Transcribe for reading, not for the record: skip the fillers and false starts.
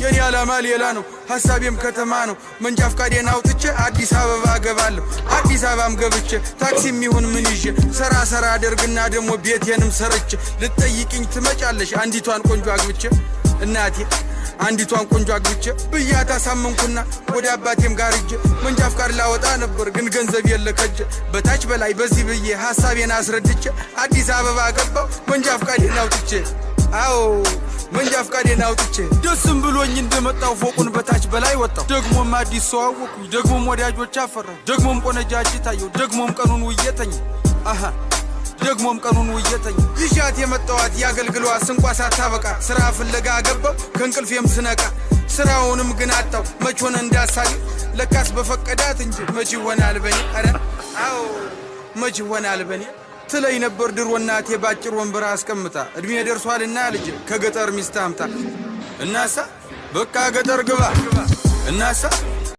የኔ ዓላማ ሌላ ነው ሐሳቤም ከተማ ነው መንጃ ፍቃዴን አውጥቼ አዲስ አበባ ገባለሁ አዲስ አበባም ገብቼ ታክሲም ይሁን ምን ይዤ ሰራ አደርግና ደሞ ቤቴንም ሰርቼ ልትጠይቅኝ ትመጫለሽ አንዲቷን ቆንጆ አግብቼ እናቴ አንዲቷን ቆንጆ አግብቼ ብያታ ሳመንኩና ወደ አባቴም ጋር ሂጄ መንጃ ፍቃድ ላወጣ ነበር ግን ገንዘብ የለከጀ በታች በላይ በዚህ ብዬ ሐሳቤን አስረድቼ አዲስ አበባ ገባው መንጃ ፍቃዴን አውጥቼ አዎ መንጃ ፍቃዴን አውጥቼ ደስም ብሎኝ እንደመጣው ፎቁን በታች በላይ ወጣው ደግሞም አዲስ ሰው አወኩኝ ደግሞም ወዳጆች አፈራሁ ደግሞም ቆነጃጅ ታየው ደግሞም ቀኑን ውየተኝ አሃ ደግሞም ቀኑን ውየተኝ ይሻት የመጣዋት ያገልግሏ ስንቋ ሳታበቃ ስራ ፍለጋ ገባው ከንቅልፌም ስነቃ ስራውንም ግን አጣው መቾን እንዳሳል ለካስ በፈቀዳት እንጂ መች ይሆናል በኔ አረ አዎ መች ይሆናል በኔ ትለይ ነበር ድሮ እናቴ ባጭር ወንበር አስቀምጣ እድሜ ደርሷልና ልጅ ከገጠር ሚስት አምጣ እናሳ በቃ ገጠር ግባ እናሳ